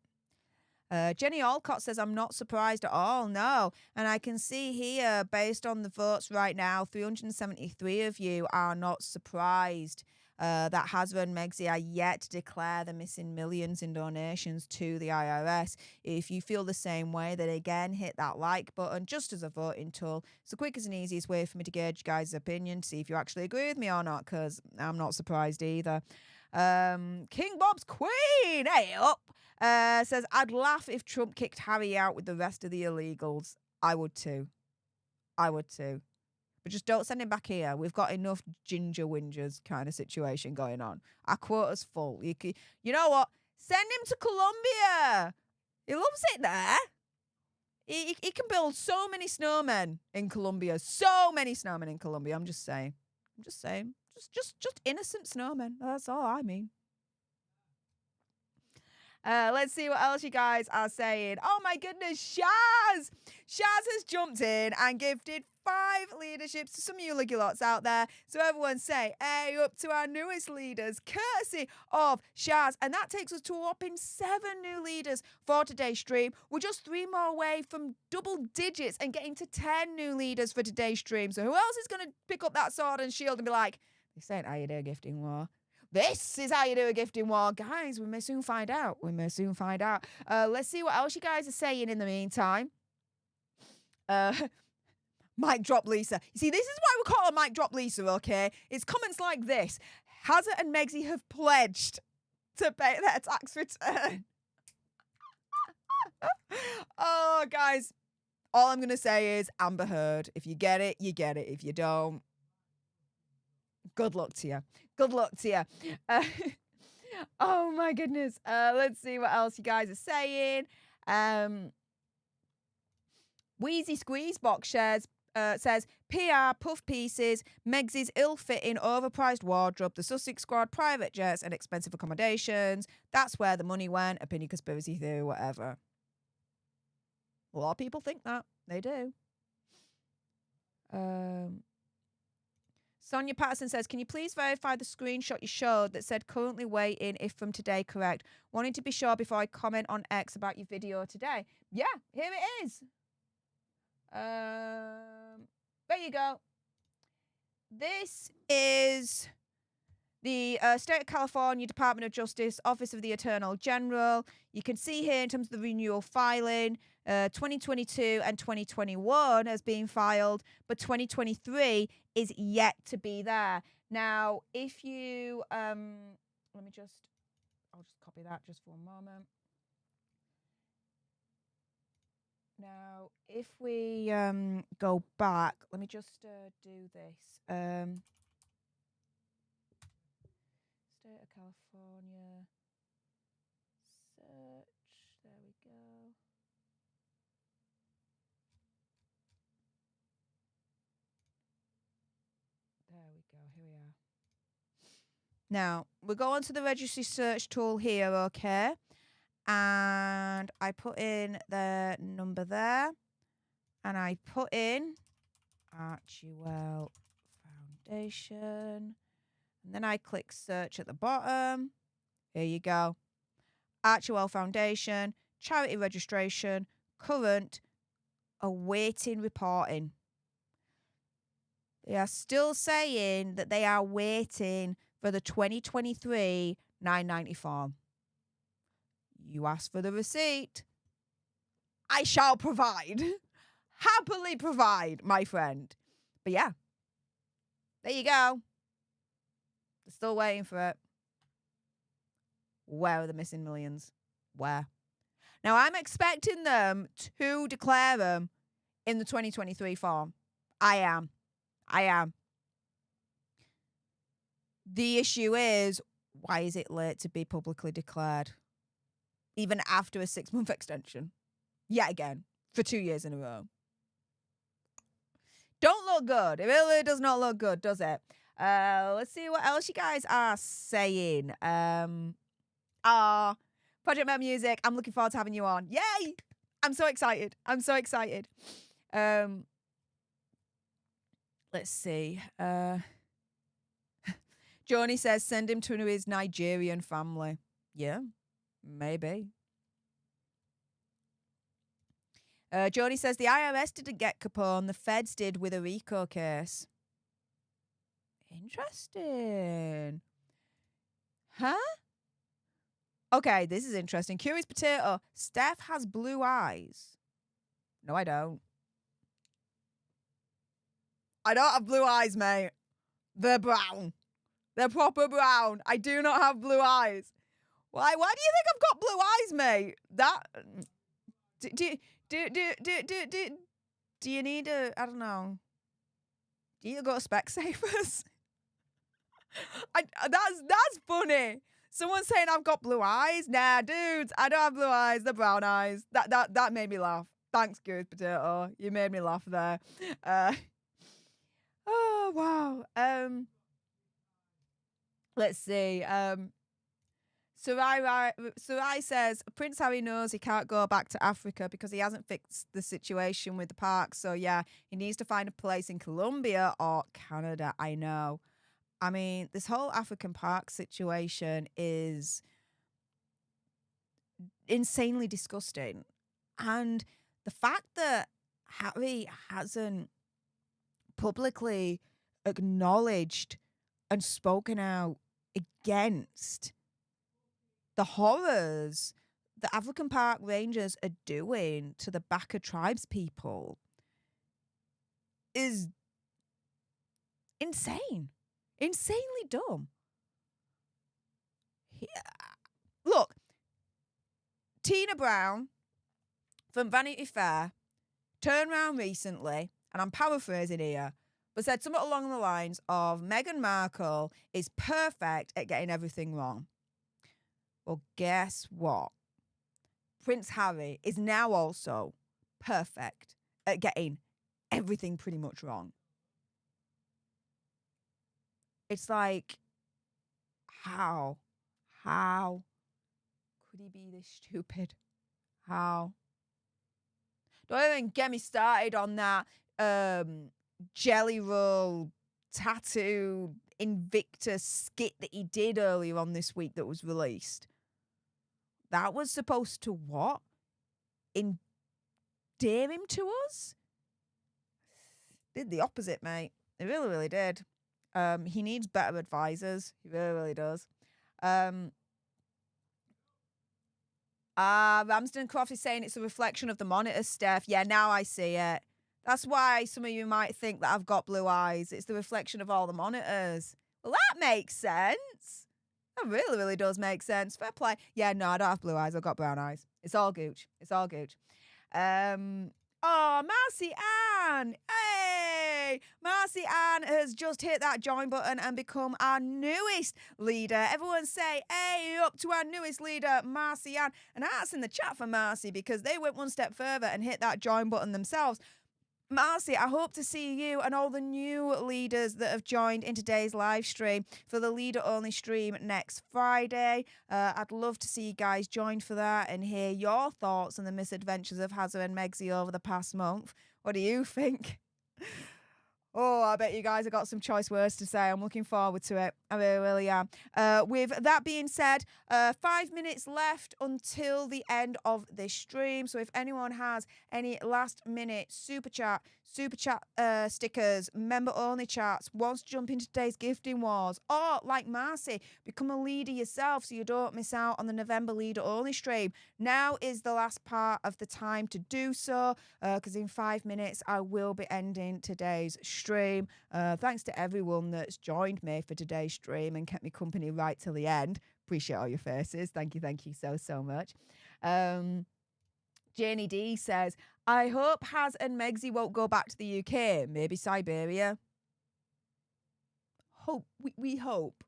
Jenny Alcott says, I'm not surprised at all. No. And I can see here, based on the votes right now, 373 of you are not surprised that Hazza and Megzy are yet to declare the missing millions in donations to the IRS. If you feel the same way, then again, hit that like button just as a voting tool. It's the quickest and easiest way for me to gauge guys' opinion, to see if you actually agree with me or not, because I'm not surprised either. King Bob's Queen, hey up, says, I'd laugh if Trump kicked Harry out with the rest of the illegals. I would too. But just don't send him back here. We've got enough ginger whingers kind of situation going on. Our quota's full. You know what? Send him to Colombia. He loves it there. He can build so many snowmen in Colombia. So many snowmen in Colombia. I'm just saying. Just innocent snowmen. That's all I mean. Let's see what else you guys are saying. Oh my goodness, Shaz! Shaz has jumped in and gifted 5 leaderships to some of you lucky lots out there. So everyone say, hey, up to our newest leaders, courtesy of Shaz. And that takes us to a whopping 7 new leaders for today's stream. We're just 3 more away from double digits and getting to 10 new leaders for today's stream. So who else is going to pick up that sword and shield and be like, this ain't how you do a gifting war. This is how you do a gifting war. Guys, we may soon find out. Let's see what else you guys are saying in the meantime. Mic drop Lisa. You see, this is why we call her Mic drop Lisa, okay? It's comments like this. Hazard and Megsy have pledged to pay their tax return. Oh, guys, all I'm going to say is Amber Heard. If you get it, you get it. If you don't, good luck to you. Good luck to you. Oh, my goodness. Let's see what else you guys are saying. Wheezy Squeeze Box shares says, PR, puff pieces, Megsy's ill-fitting, overpriced wardrobe, the Sussex Squad, private jets, and expensive accommodations. That's where the money went. Opinion conspiracy theory, whatever. A lot of people think that. They do. Sonia Patterson says, can you please verify the screenshot you showed that said currently waiting if from today correct? Wanting to be sure before I comment on X about your video today. Yeah, here it is. There you go. This is the State of California Department of Justice, Office of the Attorney General. You can see here in terms of the renewal filing, 2022 and 2021 has been filed, but 2023 is yet to be there. Now, if you, I'll just copy that just for a moment. Now, if we go back, let me just do this. State of California, search, there we go. There we go, here we are. Now, we'll go onto the registry search tool here, okay? And I put in the number there. And I put in Archewell Foundation. And then I click search at the bottom. Here you go. Archewell Foundation, charity registration, current, awaiting reporting. They are still saying that they are waiting for the 2023 990 form. You ask for the receipt. I shall provide. Happily provide, my friend. But yeah, there you go. They're still waiting for it. Where are the missing millions? Where? Now, I'm expecting them to declare them in the 2023 form. I am. The issue is, why is it late to be publicly declared? Even after a 6-month extension. Yet again, for 2 years in a row. Don't look good. It really does not look good, does it? Let's see what else you guys are saying. Project Mel Music, I'm looking forward to having you on. Yay! I'm so excited. Let's see. Joni says, send him to his Nigerian family. Yeah, maybe. Joni says, the IRS didn't get Capone. The feds did with a RICO case. Interesting. Huh? Okay, this is interesting. Curious Potato. Steph has blue eyes. No, I don't. I don't have blue eyes, mate. They're brown. They're proper brown. I do not have blue eyes. Why do you think I've got blue eyes, mate? Do you need a, I don't know. Do you go to Specsavers? That's funny. Someone saying I've got blue eyes. Nah, dudes, I don't have blue eyes. They're brown eyes. That made me laugh. Thanks, Curious Potato. You made me laugh there. Oh wow. Let's see. Sarai says Prince Harry knows he can't go back to Africa because he hasn't fixed the situation with the parks. So yeah, he needs to find a place in Colombia or Canada. I know. I mean, this whole African park situation is insanely disgusting. And the fact that Harry hasn't publicly acknowledged and spoken out against the horrors the African park rangers are doing to the Baka tribes people is insane. Insanely dumb. Look, Tina Brown from Vanity Fair turned around recently, and I'm paraphrasing here, but said something along the lines of Meghan Markle is perfect at getting everything wrong. Well, guess what? Prince Harry is now also perfect at getting everything pretty much wrong. It's like, how could he be this stupid? How? Don't even get me started on that jelly roll tattoo Invictus skit that he did earlier on this week that was released. That was supposed to what? Endear him to us? Did the opposite, mate. It really, really did. He needs better advisors. He really, really does. Ramsden Croft is saying it's a reflection of the monitor, Steph. Yeah, now I see it. That's why some of you might think that I've got blue eyes. It's the reflection of all the monitors. Well, that makes sense. That really, really does make sense. Fair play. Yeah, no, I don't have blue eyes. I've got brown eyes. It's all gooch. It's all gooch. Oh, Marcy Ann. Hey! Marcy Ann has just hit that join button and become our newest leader. Everyone say, hey, up to our newest leader, Marcy Ann. And that's in the chat for Marcy because they went one step further and hit that join button themselves. Marcy, I hope to see you and all the new leaders that have joined in today's live stream for the leader-only stream next Friday. I'd love to see you guys join for that and hear your thoughts on the misadventures of Hazza and Megzy over the past month. What do you think? Oh, I bet you guys have got some choice words to say. I'm looking forward to it. I really, really am. With that being said, 5 minutes left until the end of this stream. So if anyone has any last minute super chat stickers, member only chats, wants to jump into today's gifting wars, or like Marcy, become a leader yourself so you don't miss out on the November leader only stream. Now is the last part of the time to do so, because in 5 minutes I will be ending today's stream. Thanks to everyone that's joined me for today's stream and kept me company right till the end. Appreciate all your faces. Thank you so much. Janie D says, I hope Haz and Megzy won't go back to the UK, maybe Siberia. We hope.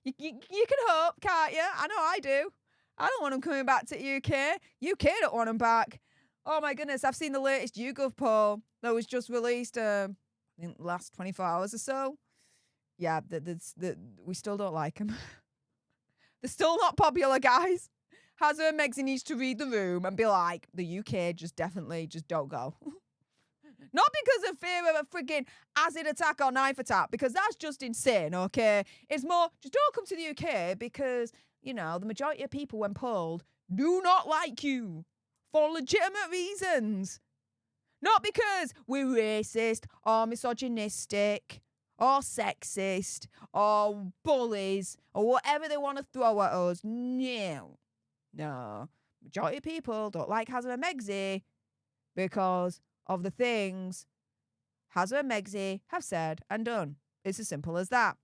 you can hope, can't you? I know I do. I don't want them coming back to the UK. UK don't want them back. Oh my goodness, I've seen the latest YouGov poll that was just released I think last 24 hours or so. Yeah, we still don't like them. They're still not popular, guys. Hazza and Megzy needs to read the room and be like, the UK just don't go. Not because of fear of a frigging acid attack or knife attack, because that's just insane, okay? It's more, just don't come to the UK because, you know, the majority of people, when polled, do not like you for legitimate reasons. Not because we're racist or misogynistic or sexist or bullies or whatever they want to throw at us. No. Majority of people don't like Hazza and Megzy because of the things Hazza and Megzy have said and done. It's as simple as that.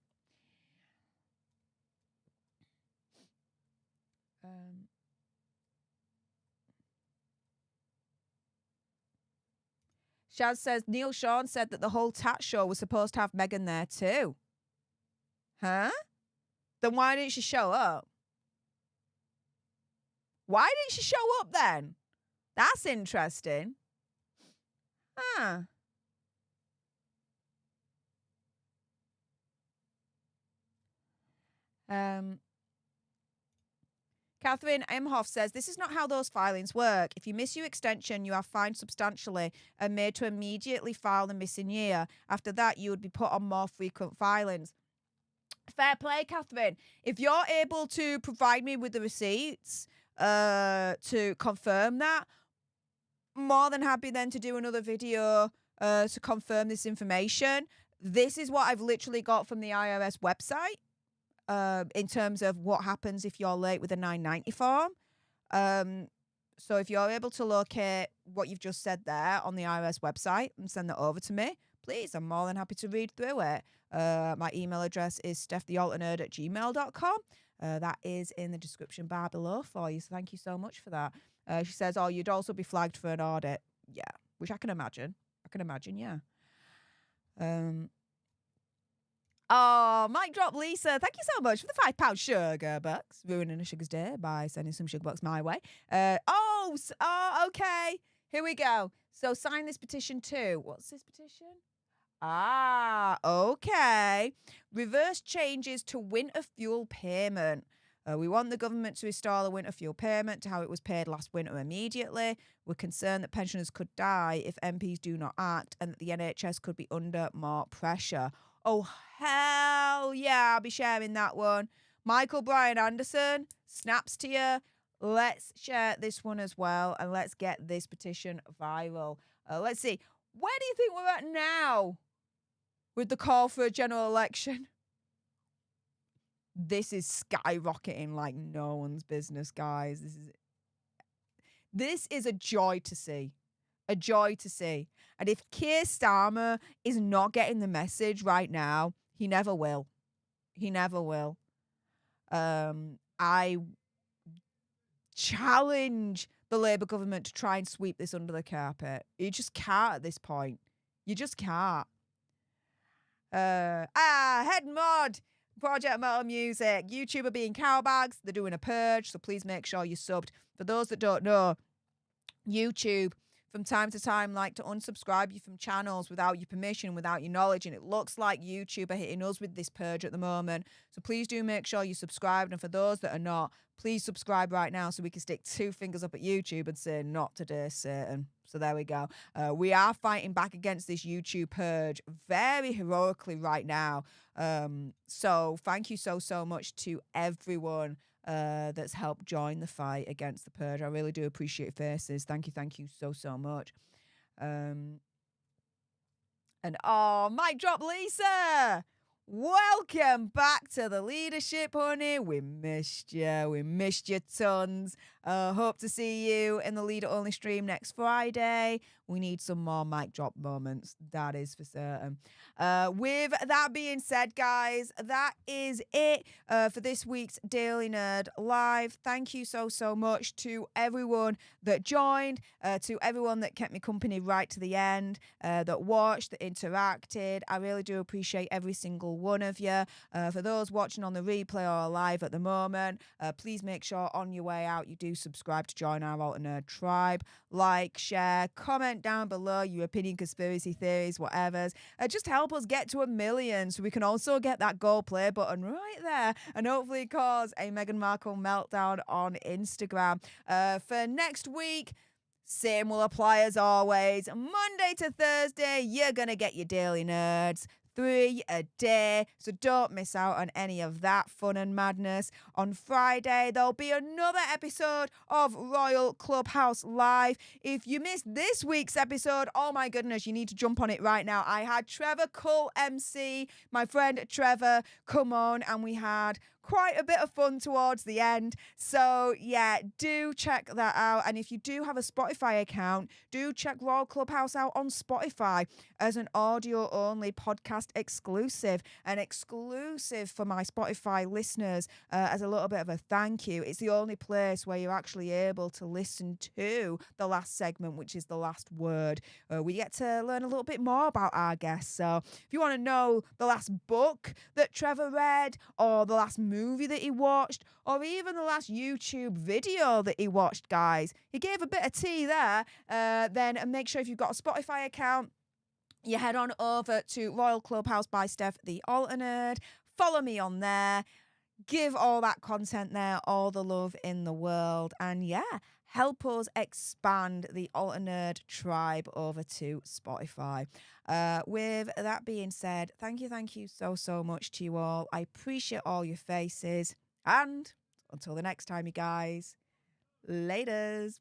Shaz says, Neil Sean said that the whole Tat show was supposed to have Meghan there too. Huh? Then why didn't she show up? Why didn't she show up then? That's interesting. Huh. Catherine Emhoff says, this is not how those filings work. If you miss your extension, you are fined substantially and made to immediately file the missing year. After that, you would be put on more frequent filings. Fair play, Catherine. If you're able to provide me with the receipts to confirm that, more than happy then to do another video to confirm this information. This is what I've literally got from the IRS website. In terms of what happens if you're late with a 990 form. So if you're able to locate what you've just said there on the IRS website and send that over to me, please, I'm more than happy to read through it. My email address is stefthealternerd@gmail.com. That is in the description bar below for you. So thank you so much for that. She says, oh, you'd also be flagged for an audit. Yeah, which I can imagine. Yeah. Oh, mic drop Lisa. Thank you so much for the £5 sugar bucks. Ruining a sugar's day by sending some sugar bucks my way. Okay. Here we go. So sign this petition too. What's this petition? Okay. Reverse changes to winter fuel payment. We want the government to restore the winter fuel payment to how it was paid last winter immediately. We're concerned that pensioners could die if MPs do not act and that the NHS could be under more pressure. Oh, hell yeah, I'll be sharing that one. Michael Brian Anderson, snaps to you. Let's share this one as well, and let's get this petition viral. Let's see. Where do you think we're at now with the call for a general election? This is skyrocketing like no one's business, guys. This is a joy to see. A joy to see. And if Keir Starmer is not getting the message right now, he never will. He never will. I challenge the Labour government to try and sweep this under the carpet. You just can't at this point. You just can't. Head mod. Project Metal Music. YouTuber being cowbags. They're doing a purge, so please make sure you're subbed. For those that don't know, YouTube from time to time like to unsubscribe you from channels without your permission, without your knowledge, and it looks like YouTube are hitting us with this purge at the moment. So please do make sure you're subscribed, and for those that are not, please subscribe right now so we can stick 2 fingers up at YouTube and say, not today, Satan. So there we go. We are fighting back against this YouTube purge very heroically right now. So thank you so much to everyone that's helped join the fight against the purge. I really do appreciate your faces. Thank you so much. And mic drop Lisa. Welcome back to the leadership, honey. We missed you tons. Hope to see you in the leader only stream next Friday. We need some more mic drop moments. That is for certain. With that being said, guys, that is it for this week's Daily Nerd Live. Thank you so much to everyone that joined, to everyone that kept me company right to the end, that watched, that interacted. I really do appreciate every single one of you. For those watching on the replay or live at the moment, please make sure on your way out you do subscribe to join our Alter Nerd tribe. Like, share, comment down below your opinion, conspiracy theories, whatever's. Just help us get to 1 million so we can also get that gold play button right there and hopefully cause a Meghan Markle meltdown on Instagram. For next week, same will apply as always. Monday to Thursday, you're going to get your Daily Nerds. 3 a day, so don't miss out on any of that fun and madness. On Friday, there'll be another episode of Royal Clubhouse Live. If you missed this week's episode, oh my goodness, you need to jump on it right now. I had Trevor Cull MC, my friend Trevor, come on, and we had quite a bit of fun towards the end. So yeah, do check that out. And if you do have a Spotify account, do check Royal Clubhouse out on Spotify as an audio only podcast exclusive, an exclusive for my Spotify listeners as a little bit of a thank you. It's the only place where you're actually able to listen to the last segment, which is the last word. We get to learn a little bit more about our guests. So if you want to know the last book that Trevor read, or the last movie that he watched, or even the last YouTube video that he watched, guys, he gave a bit of tea there. Then make sure if you've got a Spotify account, you head on over to Royal Clubhouse by Stef The Alter Nerd. Follow me on there. give all that content there all the love in the world. And yeah, help us expand the Alter Nerd tribe over to Spotify. With that being said, thank you so much to you all. I appreciate all your faces. And until the next time, you guys, laters.